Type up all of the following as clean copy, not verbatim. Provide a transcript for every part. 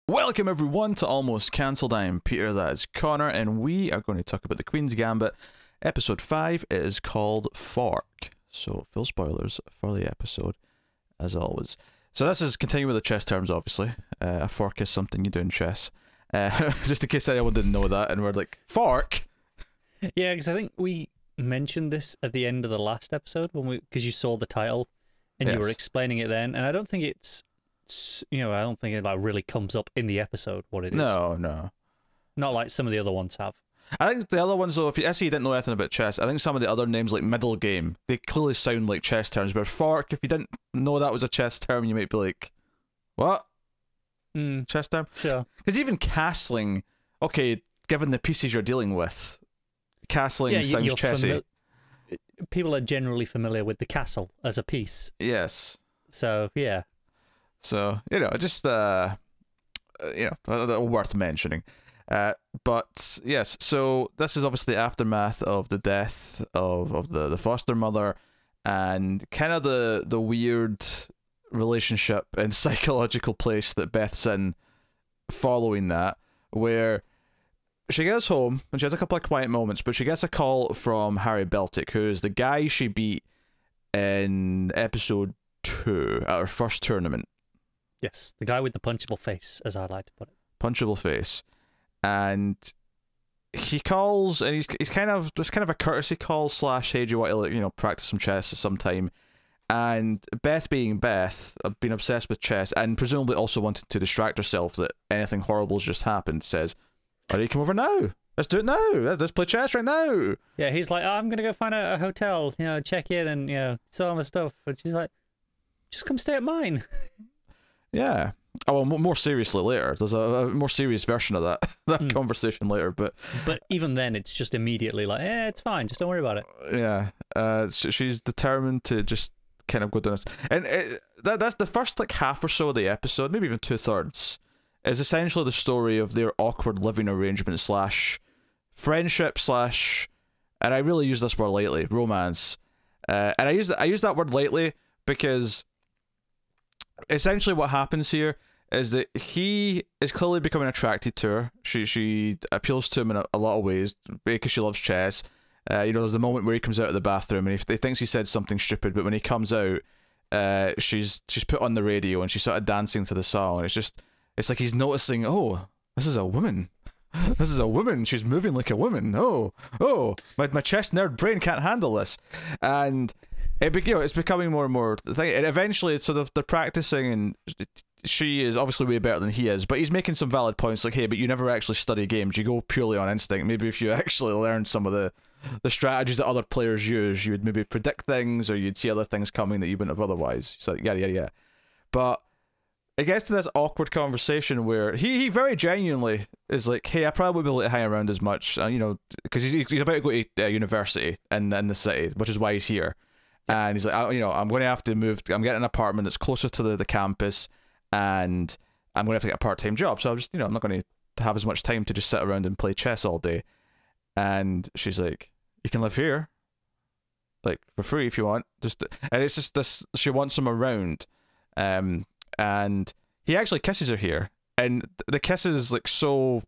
Welcome everyone to Almost Cancelled. I'm Peter, that is Connor, and we are going to talk about the Queen's Gambit. Episode 5 is called Fork. So, full spoilers for the episode, as always. So this is continuing with the chess terms, obviously. A fork is something you do in chess. Just in case anyone didn't know that, and we're like, fork? Yeah, because I think we mentioned this at the end of the last episode, because you saw the title, and you were explaining it then, and I don't think it's... I don't think it like really comes up in the episode what it is. No. Not like some of the other ones have. I think the other ones, though, if you didn't know anything about chess, I think some of the other names, like middle game, they clearly sound like chess terms. But fork, if you didn't know that was a chess term, you might be like, what? Chess term? Sure. Because even castling, okay, given the pieces you're dealing with, castling sounds chessy. People are generally familiar with the castle as a piece. Yes. So, yeah. So, just, worth mentioning. But, yes, so this is obviously the aftermath of the death of the foster mother, and kind of the weird relationship and psychological place that Beth's in following that, where she gets home, and she has a couple of quiet moments, but she gets a call from Harry Beltic, who is the guy she beat in episode 2 at her first tournament. Yes, the guy with the punchable face, as I like to put it. Punchable face. And he calls, and he's kind of a courtesy call / hey, do you want to practice some chess at some time? And Beth, being Beth, being obsessed with chess, and presumably also wanting to distract herself that anything horrible's just happened, says, "Why do you come over now? Let's do it now. Let's play chess right now." Yeah, he's like, I'm gonna go find a hotel, check in and sell my stuff. And she's like, just come stay at mine. Yeah. Oh, well, more seriously later. There's a more serious version of that conversation later, but even then, it's just immediately like, it's fine, just don't worry about it. Yeah. She's determined to just kind of go down this, and that's the first half or so of the episode, maybe even 2/3, is essentially the story of their awkward living arrangement / friendship / and I really use this word lightly, romance. And I use that word lightly because essentially what happens here is that he is clearly becoming attracted to her. She appeals to him in a lot of ways because she loves chess. There's a moment where he comes out of the bathroom and he thinks he said something stupid, but when he comes out, she's put on the radio and she's sort of dancing to the song, and it's like he's noticing, oh, this is a woman. This is a woman. She's moving like a woman. Oh, my chess nerd brain can't handle this. And it's becoming more and more the thing. And eventually, it's sort of they're practicing, and she is obviously way better than he is. But he's making some valid points, like, hey, but you never actually study games. You go purely on instinct. Maybe if you actually learned some of the strategies that other players use, you would maybe predict things, or you'd see other things coming that you wouldn't have otherwise. So yeah. But it gets to this awkward conversation where he very genuinely is like, hey, I probably won't be able to hang around as much, because he's about to go to university in the city, which is why he's here. And he's like, I'm going to have to move. I'm getting an apartment that's closer to the campus, and I'm going to have to get a part-time job. So I'm just, I'm not going to have as much time to just sit around and play chess all day. And she's like, you can live here, like, for free if you want. And it's just this. She wants him around, and he actually kisses her here, and the kiss is like so.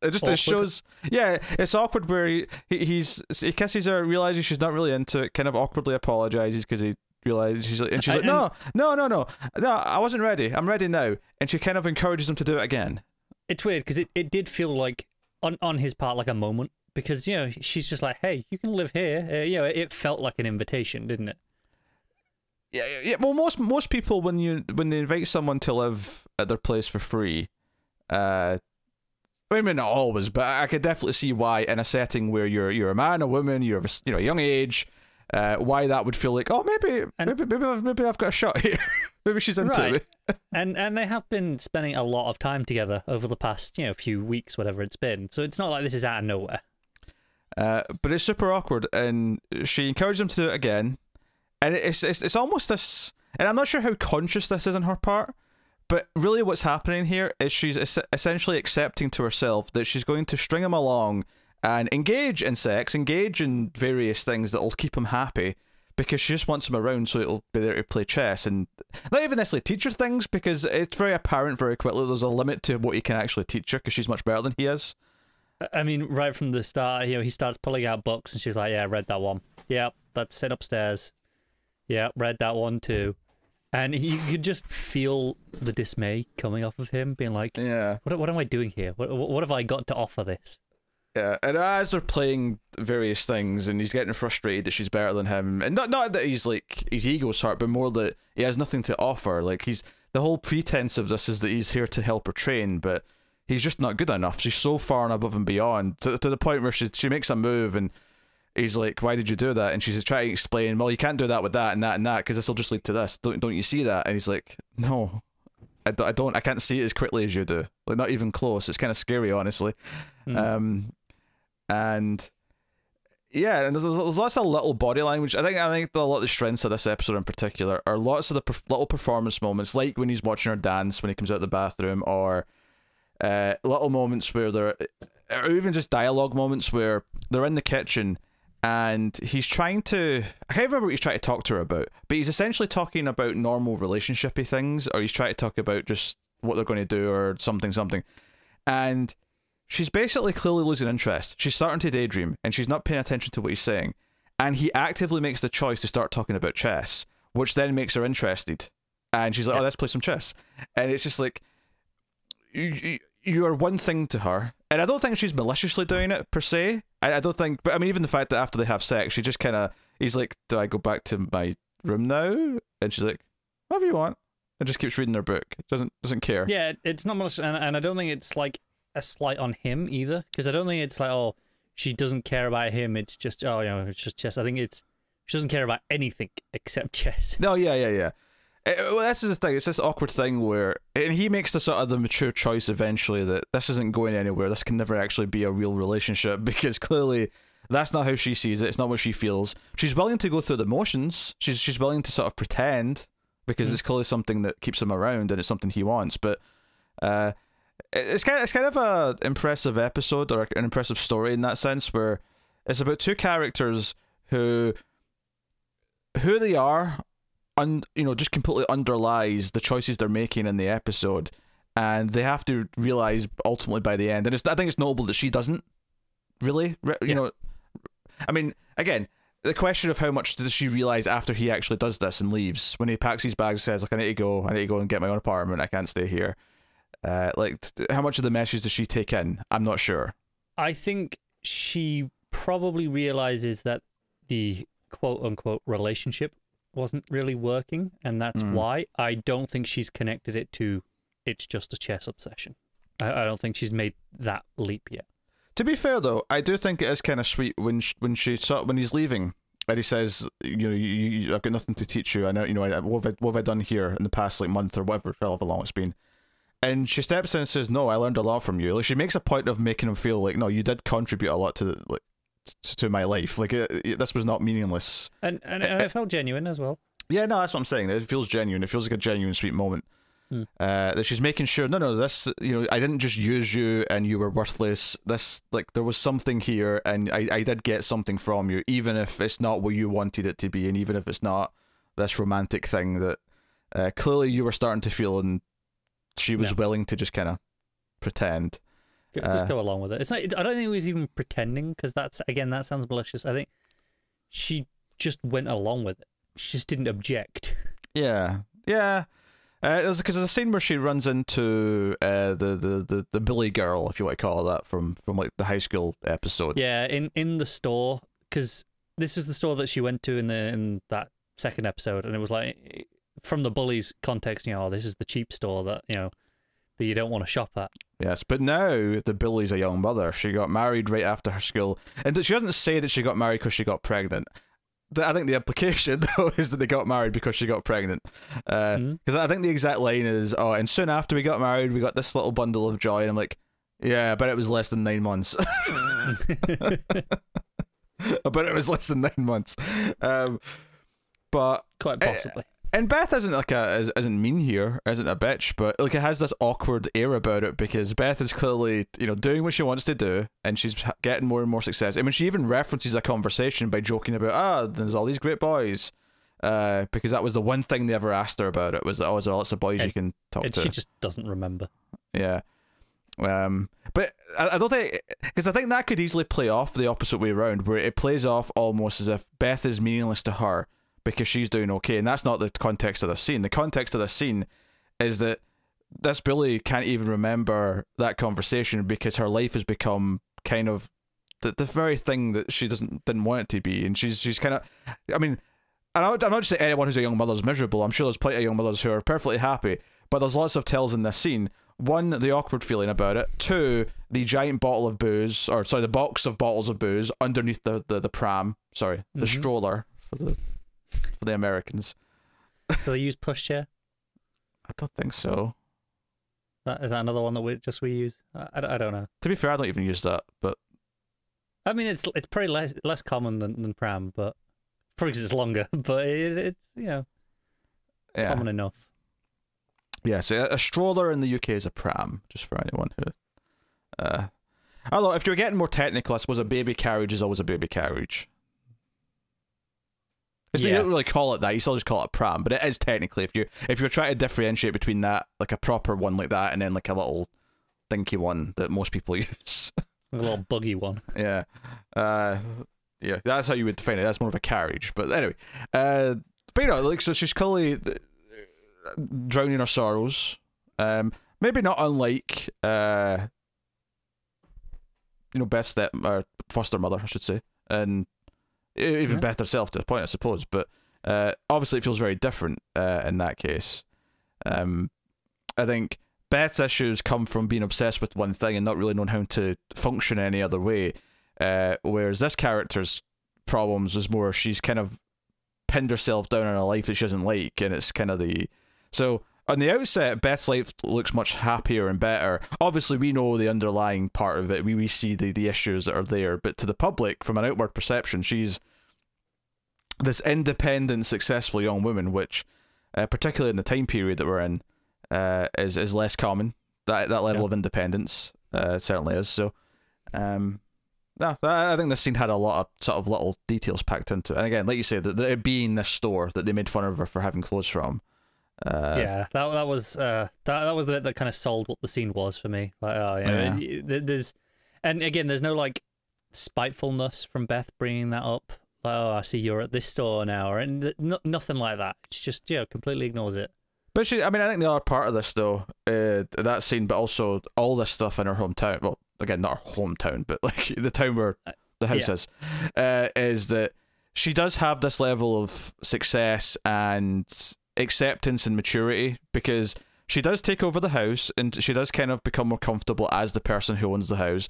It shows, yeah, it's awkward where he kisses her, realizes she's not really into it, kind of awkwardly apologizes because he realizes she's like, and she's like, no, I wasn't ready, I'm ready now, and she kind of encourages him to do it again. It's weird because it did feel like on his part like a moment, because she's just like, hey, you can live here, it felt like an invitation, didn't it? Yeah. Well, most people when they invite someone to live at their place for free, I mean, not always, but I could definitely see why in a setting where you're a man, a woman, you're of a young age, why that would feel like, oh, maybe I've got a shot here. Maybe she's into me. and they have been spending a lot of time together over the past few weeks, whatever it's been. So it's not like this is out of nowhere. But it's super awkward, and she encourages him to do it again, and it's almost this, and I'm not sure how conscious this is on her part. But really what's happening here is she's essentially accepting to herself that she's going to string him along and engage in sex, engage in various things that will keep him happy, because she just wants him around so it'll be there to play chess, and not even necessarily teach her things, because it's very apparent very quickly there's a limit to what he can actually teach her, because she's much better than he is. I mean, right from the start, he starts pulling out books, and she's like, "Yeah, I read that one. Yeah, that's sit upstairs. Yeah, read that one too." And you could just feel the dismay coming off of him, being like, "Yeah, what am I doing here? What have I got to offer this?" Yeah, and as they're playing various things, and he's getting frustrated that she's better than him, and not that he's like his ego's hurt, but more that he has nothing to offer. Like, the whole pretense of this is that he's here to help her train, but he's just not good enough. She's so far and above and beyond, to the point where she makes a move, and he's like, "Why did you do that?" And she's trying to explain, "Well, you can't do that with that and that and that, because this will just lead to this. Don't you see that?" And he's like, "No, I don't. I can't see it as quickly as you do. Like, not even close. It's kind of scary, honestly." And yeah, and there's lots of little body language. I think a lot of the strengths of this episode in particular are lots of the little performance moments, like when he's watching her dance when he comes out of the bathroom, or little moments where or even just dialogue moments where they're in the kitchen and he's trying to, I can't remember what he's trying to talk to her about, but he's essentially talking about normal relationshipy things, or he's trying to talk about just what they're going to do or something, and she's basically clearly losing interest. She's starting to daydream, and she's not paying attention to what he's saying. And he actively makes the choice to start talking about chess, which then makes her interested. And she's like, "Oh, let's play some chess." And it's just like, you are one thing to her. And I don't think she's maliciously doing it, per se. I don't think, but I mean, even the fact that after they have sex, she just kind of, he's like, "Do I go back to my room now?" And she's like, "Whatever you want." And just keeps reading her book. Doesn't care. Yeah, it's not malicious, and I don't think it's like a slight on him either, because I don't think it's like, oh, she doesn't care about him, it's just, oh, it's just chess. I think it's, she doesn't care about anything except chess. No, yeah. Well, that's the thing. It's this awkward thing where, and he makes the sort of the mature choice eventually that this isn't going anywhere. This can never actually be a real relationship, because clearly that's not how she sees it. It's not what she feels. She's willing to go through the motions. She's willing to sort of pretend, because it's clearly something that keeps him around and it's something he wants. But it's kind of a impressive episode, or an impressive story in that sense, where it's about two characters who they are, just completely underlies the choices they're making in the episode, and they have to realize ultimately by the end. And I think it's notable that she doesn't really, I mean, again, the question of how much does she realize after he actually does this and leaves, when he packs his bags and says, like, I need to go and get my own apartment, I can't stay here. How much of the message does she take in? I'm not sure. I think she probably realizes that the quote-unquote relationship wasn't really working, and that's why. I don't think she's connected it to it's just a chess obsession. I don't think she's made that leap yet. To be fair, though, I do think it is kind of sweet when he's leaving, and he says, I've got nothing to teach you. I know, what have I done here in the past month or whatever, however long it's been. And she steps in and says, "No, I learned a lot from you." Like, she makes a point of making him feel like, "No, you did contribute a lot to my life. Like, this was not meaningless." And it felt genuine as well. Yeah, no, that's what I'm saying. It feels genuine. It feels like a genuine, sweet moment. That she's making sure, no, this, I didn't just use you and you were worthless. This, there was something here, and I did get something from you, even if it's not what you wanted it to be, and even if it's not this romantic thing that clearly you were starting to feel, and she was willing to just kind of pretend. Just go along with it. It's not, I don't think it was even pretending, because that sounds malicious. I think she just went along with it. She just didn't object. Yeah. Because there's a scene where she runs into the bully girl, if you want to call her that, from like the high school episode. Yeah, in the store, because this is the store that she went to in that second episode, and it was like, from the bully's context, this is the cheap store that that you don't want to shop at. Yes, but now the bully's a young mother. She got married right after her school, and she doesn't say that she got married because she got pregnant. I think the implication, though, is that they got married because she got pregnant. Because I think the exact line is, "Oh, and soon after we got married, we got this little bundle of joy." And I'm like, yeah, but it was less than 9 months. But it was less than 9 months. But quite possibly. And Beth isn't mean here, isn't a bitch, but it has this awkward air about it, because Beth is clearly, doing what she wants to do, and she's getting more and more success. I mean, she even references a conversation by joking about, there's all these great boys, because that was the one thing they ever asked her about. It was that, oh, is there lots of boys you can talk to? She just doesn't remember. Yeah. But I don't think, because I think that could easily play off the opposite way around, where it plays off almost as if Beth is meaningless to her because she's doing okay, and that's not the context of this scene. The context of this scene is that this bully can't even remember that conversation because her life has become kind of the very thing that she didn't want it to be, and she's kind of, I mean, and I'm not just saying anyone who's a young mother is miserable. I'm sure there's plenty of young mothers who are perfectly happy, but there's lots of tells in this scene. One, the awkward feeling about it. Two, the giant bottle of booze, or sorry, the box of bottles of booze underneath the pram. Sorry, the stroller for the Americans. Do they use pushchair? I don't think so. Is that another one that we use? I don't know. To be fair, I don't even use that, but I mean, it's pretty less common than pram, but probably because it's longer. But it's common enough. Yeah, so a stroller in the UK is a pram, just for anyone who... although, if you're getting more technical, I suppose a baby carriage is always a baby carriage. You don't really call it that, you still just call it a pram, but it is technically, if you're trying to differentiate between that, like a proper one like that, and then like a little dinky one that most people use. A little buggy one. Yeah. Yeah, that's how you would define it. That's more of a carriage. But anyway. But like, so she's clearly drowning her sorrows. Maybe not unlike Beth's foster mother, I should say, and even Beth herself to a point, I suppose. But obviously, it feels very different in that case. I think Beth's issues come from being obsessed with one thing and not really knowing how to function any other way. Whereas this character's problems is more she's kind of pinned herself down in a life that she doesn't like, and it's kind of so on the outset, Beth's life looks much happier and better. Obviously, we know the underlying part of it. We see the issues that are there, but to the public, from an outward perception, she's this independent, successful young woman, which, particularly in the time period that we're in, is less common. That level of independence certainly is. So, no, I think this scene had a lot of sort of little details packed into it. And again, like you said, that it being this store that they made fun of her for having clothes from. That was the bit that kind of sold what the scene was for me. Like, there's no like spitefulness from Beth bringing that up. Like, oh, I see you're at this store now, and nothing like that. It's just completely ignores it. But I think the other part of this though, that scene, but also all this stuff in her hometown. Well, again, not her hometown, but like the town where the house is that she does have this level of success and acceptance and maturity, because she does take over the house and she does kind of become more comfortable as the person who owns the house.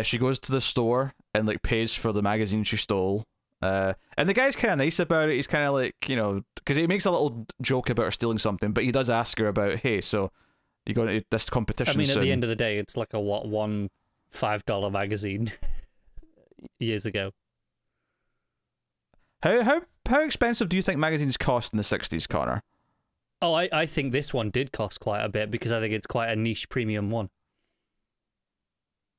She goes to the store and like pays for the magazine she stole. And the guy's kind of nice about it. He's kind of like, because he makes a little joke about her stealing something, but he does ask her about, hey, so you go to this competition. I mean, soon. At the end of the day, it's like one $5 magazine years ago. How expensive do you think magazines cost in the 60s, Connor? Oh, I think this one did cost quite a bit, because I think it's quite a niche premium one.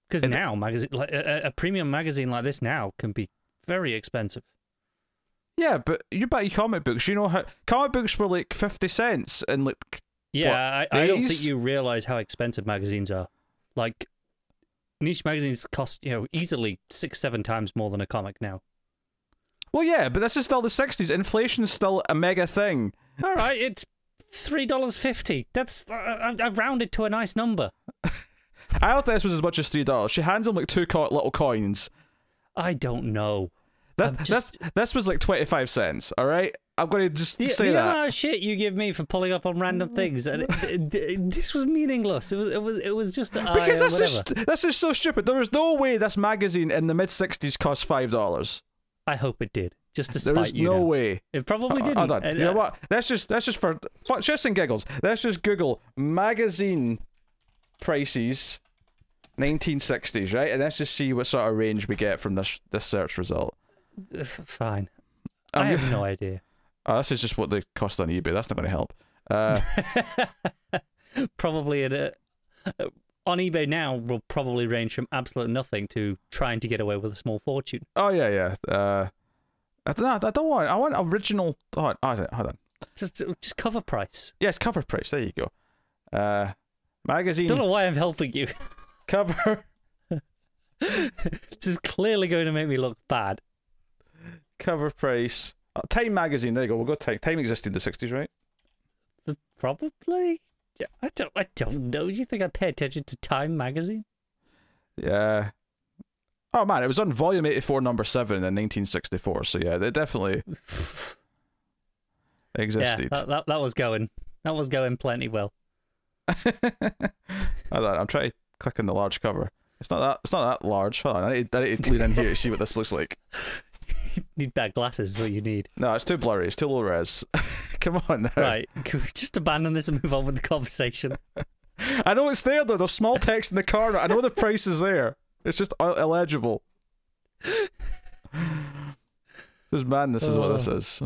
Because now a premium magazine like this now can be very expensive. Yeah, but you buy comic books. You know how comic books were like 50 cents and like. Yeah, I don't think you realize how expensive magazines are. Like, niche magazines cost easily 6-7 times more than a comic now. Well, yeah, but this is still the 60s. Inflation's still a mega thing. All right, it's $3.50. That's I've rounded to a nice number. I don't think this was as much as $3. She hands him like two little coins. I don't know. This was like 25 cents. All right, I'm going to just say that. The amount of shit you give me for pulling up on random things, and this was meaningless. It was just because this is so stupid. There is no way this magazine in the mid 60s cost $5. I hope it did, just to spite There's you. No way. It probably didn't. Hold on. You know what? That's just for shits and giggles. Let's just Google magazine prices 1960s, right? And let's just see what sort of range we get from this search result. Fine. I have no idea. Oh, this is just what they cost on eBay. That's not going to help. Probably on eBay now will probably range from absolute nothing to trying to get away with a small fortune. Oh yeah. I don't want. I want original. Hold on. Just cover price. Yes, cover price. There you go. Magazine. Don't know why I'm helping you. Cover. This is clearly going to make me look bad. Cover price. Time magazine. There you go. We'll go Time. Time existed in the 60s, right? Probably. Yeah, I don't know. Do you think I pay attention to Time magazine? Yeah. Oh man, it was on volume 84, number 7 in 1964. So yeah, they definitely existed. Yeah, that was going. That was going plenty well. I'm trying to click on the large cover. It's not that large. Hold on, I need to lean in here to see what this looks like. You need bad glasses is what you need. No, it's too blurry. It's too low res. Come on now. Right, can we just abandon this and move on with the conversation? I know it's there though. There's small text in the corner. I know the price is there. It's just illegible. This is what this is.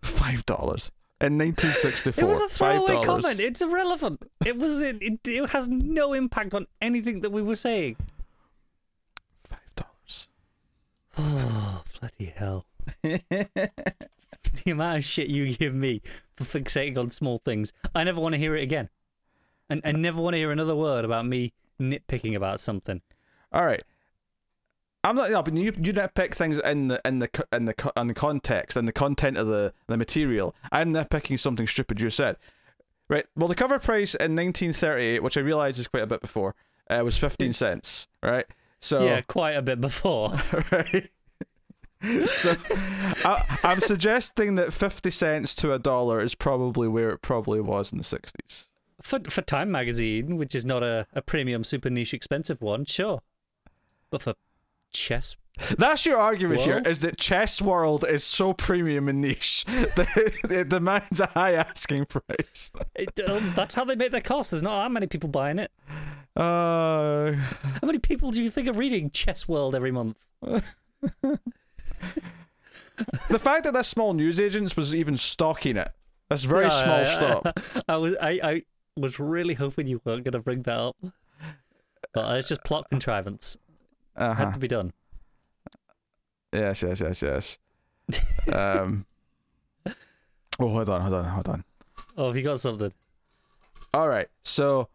$5 in 1964. It was a throwaway $5. comment. It's irrelevant. It has no impact on anything that we were saying. $5. Oh, bloody hell. The amount of shit you give me for fixating on small things. I never want to hear it again. And I never want to hear another word about me nitpicking about something. All right. I'm not. No, but you nitpick things in the context and the content of the material. I'm nitpicking something stupid you said. Right. Well, the cover price in 1938, which I realize is quite a bit before, was 15 cents. Right. So yeah, quite a bit before. Right. So I'm suggesting that 50 cents to $1 is probably where it probably was in the 60s. For Time magazine, which is not a premium, super niche, expensive one, sure. But for chess, that's your argument world? Here, is that Chess World is so premium and niche that it demands a high asking price. That's how they make their costs. There's not that many people buying it. How many people do you think are reading Chess World every month? The fact that small newsagents was even stocking it, that's very small stock. I was really hoping you weren't going to bring that up. But it's just plot contrivance. Had to be done. Yes. Oh, hold on. Oh, have you got something? All right. So,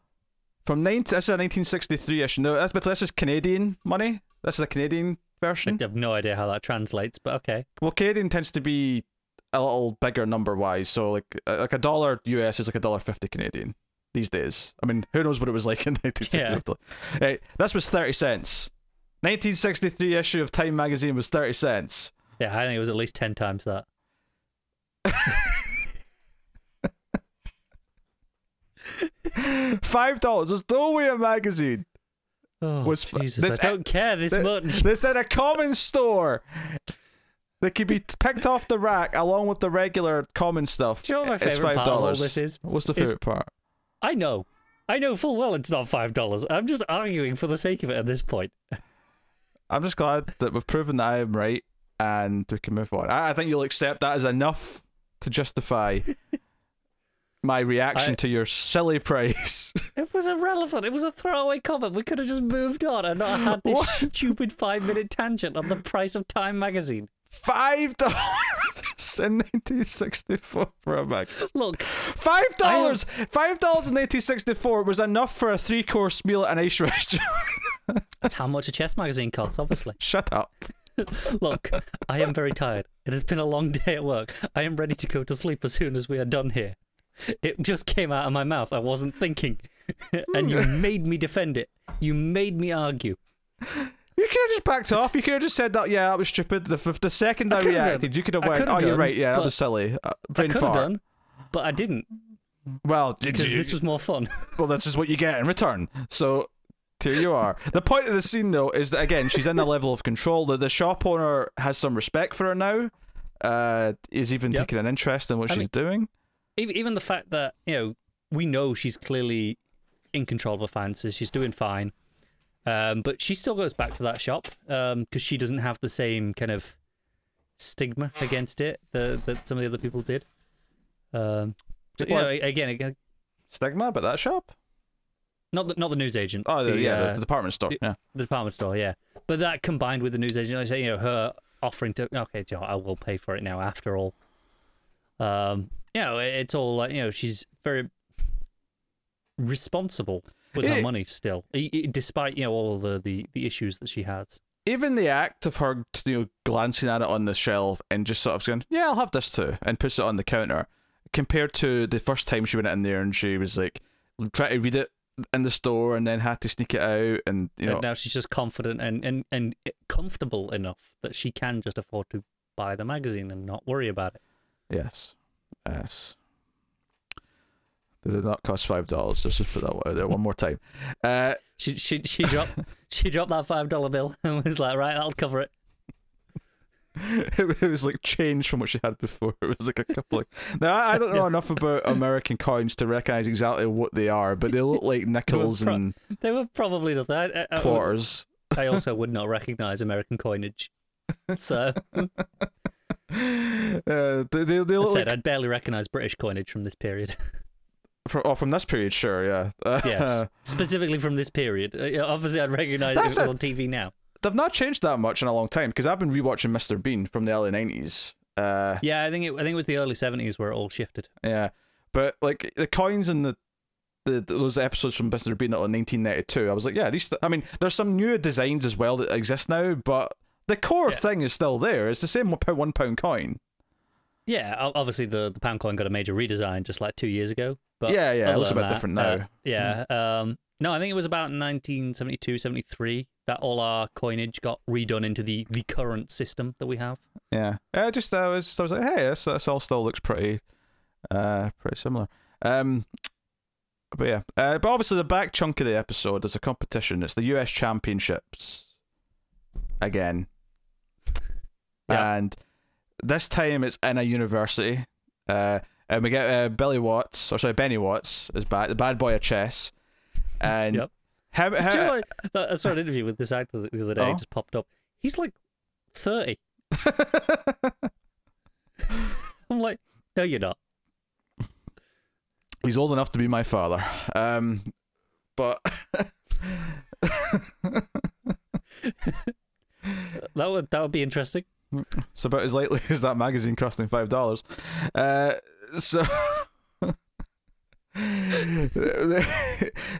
this is a 1963-ish. No, this is Canadian money. This is a Canadian version. I have no idea how that translates, but okay. Well, Canadian tends to be a little bigger number-wise. So, like $1 US is like $1.50 Canadian these days. I mean, who knows what it was like in 1963? Yeah. Hey, this was 30 cents. 1963 issue of Time magazine was 30 cents. Yeah, I think it was at least 10 times that. $5. There's no way a magazine was Jesus, I don't care this much. They said a common store that could be picked off the rack along with the regular common stuff. Do you know what my favorite part of all this is? What's the favorite part? I know full well it's not $5. I'm just arguing for the sake of it at this point. I'm just glad that we've proven that I am right and we can move on. I think you'll accept that as enough to justify my reaction to your silly price. It was irrelevant. It was a throwaway comment. We could have just moved on and not had this stupid 5-minute tangent on the price of Time magazine. $5 in 1964 for a magazine. Look, $5 in 1964 was enough for a 3-course meal at an ice restaurant. That's how much a chess magazine costs, obviously. Shut up. Look, I am very tired. It has been a long day at work. I am ready to go to sleep as soon as we are done here. It just came out of my mouth. I wasn't thinking. And you made me defend it. You made me argue. You could have just backed off. You could have just said that, yeah, that was stupid. The second I reacted, you could have went, oh, you're right, yeah, that was silly. Brain I could have done, but I didn't. Well, because this was more fun. Well, this is what you get in return. So, here you are. The point of the scene, though, is that, again, she's in a level of control. The shop owner has some respect for her now. Is even taking an interest in what she's doing. Even the fact that, we know she's clearly in control of her finances. She's doing fine. But she still goes back to that shop because she doesn't have the same kind of stigma against it that some of the other people did. Again, stigma about that shop? Not the newsagent. Oh, the department store. Yeah, the department store. Yeah, but that combined with the newsagent, like I say, her offering to, okay, Joe, I will pay for it now after all. It's all like, she's very responsible with her money still, despite, all of the issues that she has. Even the act of her, glancing at it on the shelf and just sort of saying, yeah, I'll have this too, and puts it on the counter, compared to the first time she went in there and she was like, trying to read it in the store and then had to sneak it out, and now she's just confident and comfortable enough that she can just afford to buy the magazine and not worry about it. Yes. They did not cost $5. Let's just put that out there one more time. She dropped that $5 bill and was like, right, that'll cover it. It was like change from what she had before. It was like a couple of... Now, I don't know enough about American coins to recognize exactly what they are, but they look like nickels and... They were probably the quarters. I also would not recognize American coinage. So... they look like... I'd barely recognize British coinage from this period. From this period, sure, yeah. Yes, specifically from this period. Obviously, I'd recognize it on TV now. They've not changed that much in a long time, because I've been rewatching Mr. Bean from the early 90s. Yeah, I think it was the early 70s where it all shifted. Yeah, but like the coins and those episodes from Mr. Bean in 1992, I was like, yeah, there's some new designs as well that exist now, but the core thing is still there. It's the same £1 coin. Yeah, obviously the pound coin got a major redesign just like 2 years ago. But yeah, it looks a bit different now. No, I think it was about 1972, 73 that all our coinage got redone into the current system that we have. Yeah, I was like, hey, this all still looks pretty similar. But yeah, but obviously the back chunk of the episode is a competition. It's the US Championships again, and this time it's in a university. And we get Benny Watts is back, the bad boy of chess. And I saw an interview with this actor the other day. It just popped up. He's like 30. I'm like, no, you're not. He's old enough to be my father. But that would be interesting. It's about as likely as that magazine costing $5.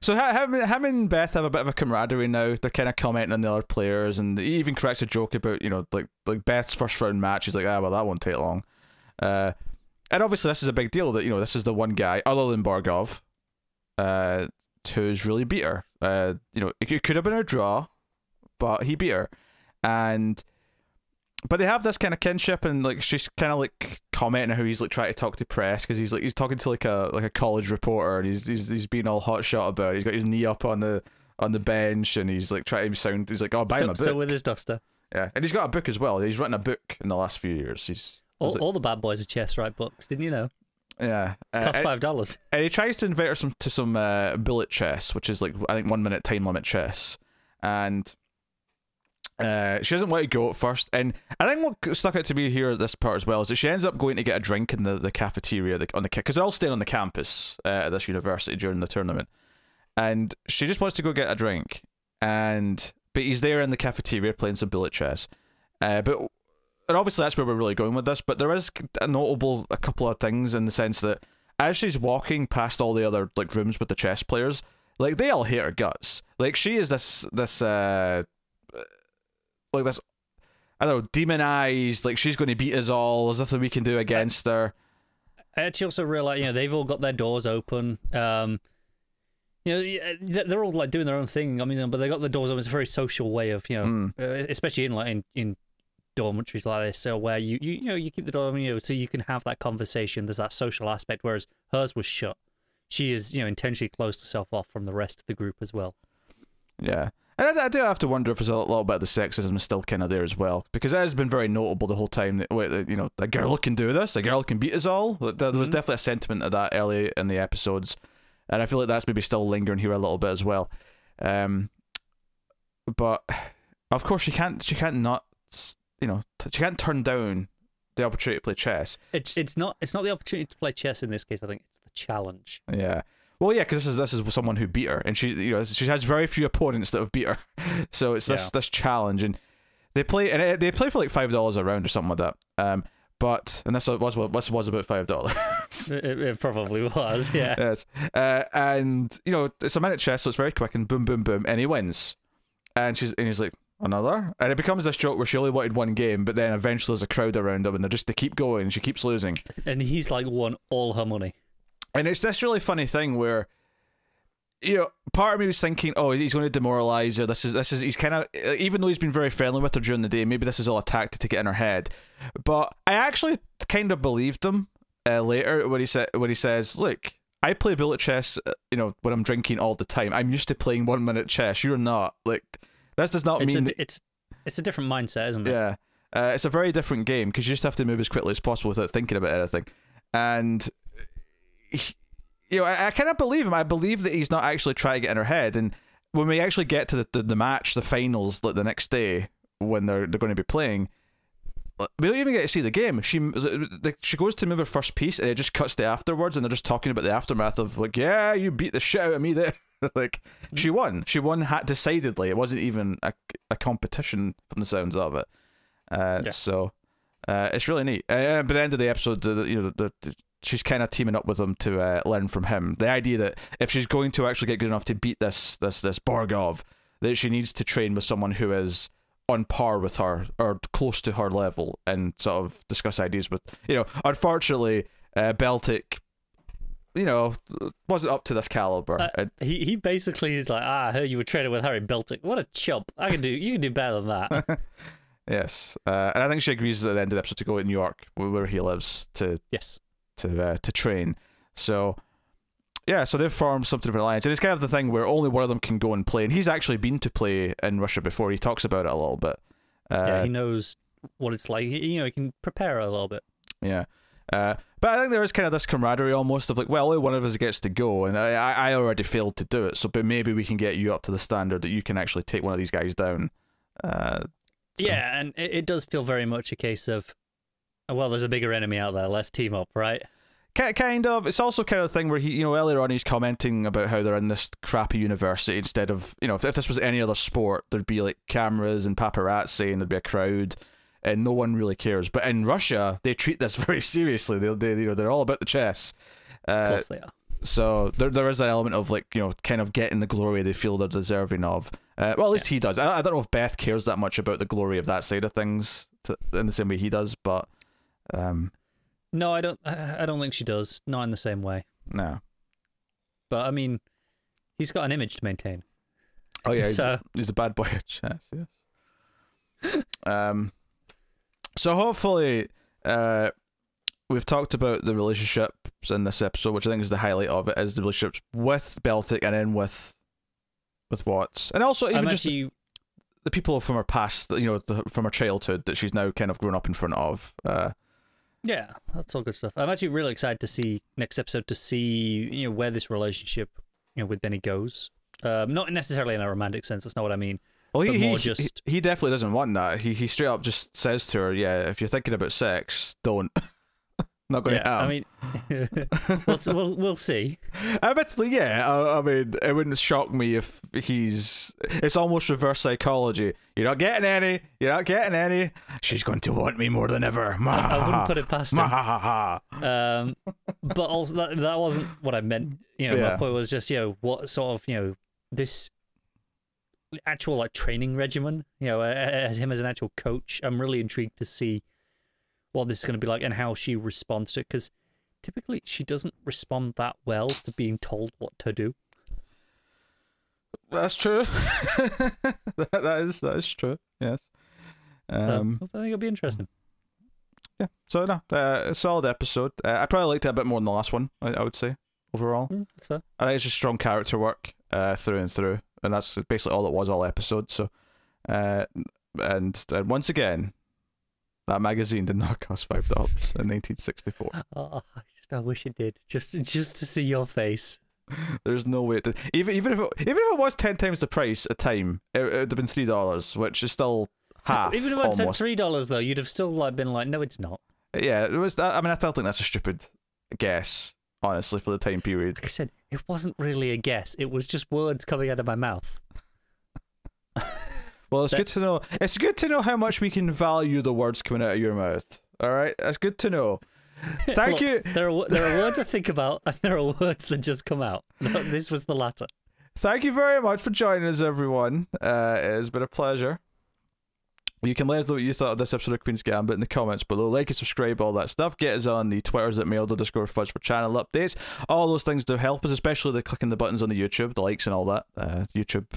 So him and Beth have a bit of a camaraderie now. They're kind of commenting on the other players, and he even cracks a joke about, like Beth's first round match. He's like, well, that won't take long. And obviously this is a big deal that, this is the one guy other than Bargov who's really beat her. It could have been a draw, but he beat her. But they have this kind of kinship, and like she's kind of like commenting on how he's like trying to talk to press, because he's talking to like a college reporter, and he's being all hotshot about it. He's got his knee up on the bench, and he's like trying to sound. He's like, "Oh, buy him a book." Still with his duster. Yeah, and he's got a book as well. He's written a book in the last few years. All the bad boys of chess write books, didn't you know? Yeah, cost $5. And he tries to invite her to some bullet chess, which is like, I think, 1 minute time limit chess, and she doesn't want to go at first. And I think what stuck out to me here at this part as well is that she ends up going to get a drink in the cafeteria because they're all staying on the campus at this university during the tournament, and she just wants to go get a drink, but he's there in the cafeteria playing some bullet chess, and obviously that's where we're really going with this. But there is a couple of things, in the sense that as she's walking past all the other like rooms with the chess players, like they all hate her guts. Like she is this like this, I don't know, demonized, like she's going to beat us all, there's nothing we can do against her. I actually also realize, they've all got their doors open. They're all like doing their own thing. I mean, but they got the doors open. It's a very social way of, especially in dormitories like this, so where you keep the door open, so you can have that conversation. There's that social aspect, whereas hers was shut. She is, intentionally closed herself off from the rest of the group as well. Yeah. And I do have to wonder if there's a little bit of the sexism is still kind of there as well, because it has been very notable the whole time that, a girl can do this, a girl can beat us all. There was definitely a sentiment of that early in the episodes, and I feel like that's maybe still lingering here a little bit as well. But of course she can't not, she can't turn down the opportunity to play chess. It's not the opportunity to play chess in this case. I think it's the challenge. Yeah. Well, yeah, because this is someone who beat her, and she has very few opponents that have beat her, so it's this challenge, and They play, and they play for like $5 a round or something like that. And this was about $5. It probably was, yeah. Yes. And you know, it's a minute chess, so it's very quick, and boom, boom, boom, and he wins. And he's like, another? And it becomes this joke where she only wanted one game, but then eventually there's a crowd around him, and they keep going, and she keeps losing. And he's like won all her money. And it's this really funny thing where, you know, part of me was thinking, oh, he's going to demoralize her. This is he's kind of, even though he's been very friendly with her during the day, maybe this is all a tactic to get in her head. But I actually kind of believed him later when he says, look, I play bullet chess, you know, when I'm drinking all the time. I'm used to playing 1 minute chess. You're not. Like, this does not mean it's a different mindset, isn't it? Yeah, it's a very different game because you just have to move as quickly as possible without thinking about anything. And you know, I kind of believe him. I believe that he's not actually trying to get in her head. And when we actually get to the match, the finals, like the next day when they're going to be playing, we don't even get to see the game. She goes to move her first piece, and it just cuts to afterwards, and they're just talking about the aftermath of like, yeah, you beat the shit out of me there. Like, she won. She won decidedly. It wasn't even a competition from the sounds of it. So it's really neat. By the end of the episode, you know, she's kind of teaming up with him to learn from him. The idea that if she's going to actually get good enough to beat this Borgov, that she needs to train with someone who is on par with her or close to her level, and sort of discuss ideas with, you know, unfortunately, Beltic, you know, wasn't up to this caliber. He basically is like, I heard you were training with Harry Beltic. What a chump! You can do better than that. Yes, and I think she agrees at the end of the episode to go to New York, where he lives, to train. So yeah, so they've formed something of an alliance, and it's kind of the thing where only one of them can go and play. And he's actually been to play in Russia before. He talks about it a little bit. Yeah, he knows what it's like. You know, he can prepare a little bit. Yeah. But I think there is kind of this camaraderie almost of like, well, only one of us gets to go, and I already failed to do it, so but maybe we can get you up to the standard that you can actually take one of these guys down. Yeah, and it does feel very much a case of, well, there's a bigger enemy out there, let's team up, right? Kind of. It's also kind of the thing where he, you know, earlier on he's commenting about how they're in this crappy university instead of, you know, if this was any other sport, there'd be like cameras and paparazzi and there'd be a crowd, and no one really cares. But in Russia, they treat this very seriously. They you know, they're all about the chess. Of course they are. So there is an element of like, you know, kind of getting the glory they feel they're deserving of. Well, at least he does. I don't know if Beth cares that much about the glory of that side of things in the same way he does, but no, I don't think she does. Not in the same way. No. But I mean, he's got an image to maintain. Oh yeah, he's a bad boy at chess. Yes. So hopefully, we've talked about the relationships in this episode, which I think is the highlight of it, is the relationships with Beltic and then with Watts, and also even just the people from her past, you know, from her childhood that she's now kind of grown up in front of. Yeah, that's all good stuff. I'm actually really excited to see next episode, to see, you know, where this relationship, you know, with Benny goes. Not necessarily in a romantic sense. That's not what I mean. Well, he definitely doesn't want that. He straight up just says to her, "Yeah, if you're thinking about sex, don't." Not going to happen. I mean, we'll see. I mean, it wouldn't shock me if he's. It's almost reverse psychology. You're not getting any. You're not getting any. She's going to want me more than ever. I wouldn't put it past him. But also that wasn't what I meant. You know, my point was just, you know, what sort of, you know, this actual like training regimen. You know, as him as an actual coach, I'm really intrigued to see what this is going to be like and how she responds to it, because typically she doesn't respond that well to being told what to do. That's true. that is true. Yes. I think it'll be interesting. Yeah. So no, a solid episode. I probably liked it a bit more than the last one. I would say overall. That's fair. I think it's just strong character work through and through, and that's basically all it was all episode. So, and once again, that magazine did not cost $5 in 1964. Oh, I wish it did. Just to see your face. There's no way it did. Even if it was 10 times the price at time, it would have been $3, which is still half. Even if I'd said $3 though, you'd have still like been like, no, it's not. Yeah, it was. I mean, I still think that's a stupid guess, honestly, for the time period. Like I said, it wasn't really a guess. It was just words coming out of my mouth. Well, it's good to know. It's good to know how much we can value the words coming out of your mouth. All right, that's good to know. Thank you. There are words I think about, and there are words that just come out. This was the latter. Thank you very much for joining us, everyone. It has been a pleasure. You can let us know what you thought of this episode of Queen's Gambit in the comments below. Like and subscribe, all that stuff. Get us on the Twitters at mail_fudge for channel updates. All those things do help us, especially the clicking the buttons on the YouTube, the likes and all that. YouTube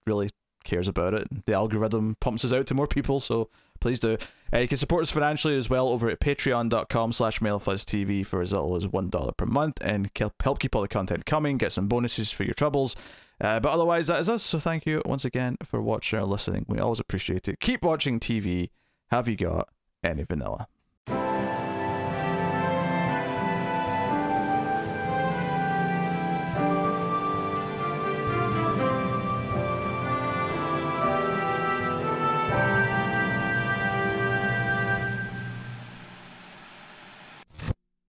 really cares about it. The algorithm pumps us out to more people, so please do. You can support us financially as well over at patreon.com/MailFuzzTV for as little as $1 per month and help keep all the content coming, get some bonuses for your troubles. But otherwise, that is us, so thank you once again for watching or listening. We always appreciate it. Keep watching TV. Have you got any vanilla?